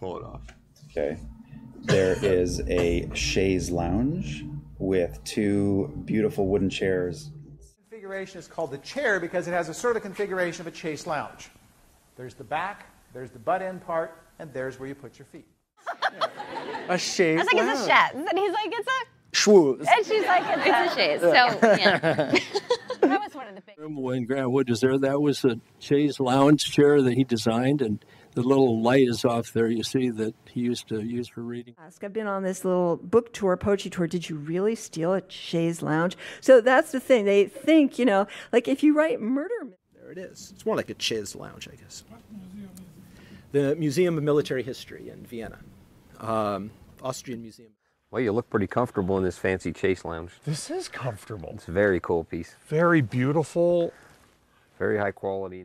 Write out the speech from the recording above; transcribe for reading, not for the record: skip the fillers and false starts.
pull it off. Okay. There is a chaise lounge with two beautiful wooden chairs. Configuration is called the chair because it has a sort of configuration of a chaise lounge. There's the back, there's the butt end part, and there's where you put your feet. A chaise. I was like, lounge. it's a chaise. And he's like, it's a schwooze. And she's like, it's a chaise. So, yeah. That was one of the big. When Grant Wood was there, that was a chaise lounge chair that he designed, and the little light is off there, you see, that he used to use for reading. I've been on this little book tour, poetry tour. Did you really steal a chaise lounge? So that's the thing. They think, like if you write murder. There it is. It's more like a chaise lounge, I guess. The Museum of Military History in Vienna. Austrian Museum. Well, you look pretty comfortable in this fancy chaise lounge. This is comfortable. It's a very cool piece. Very beautiful. Very high quality.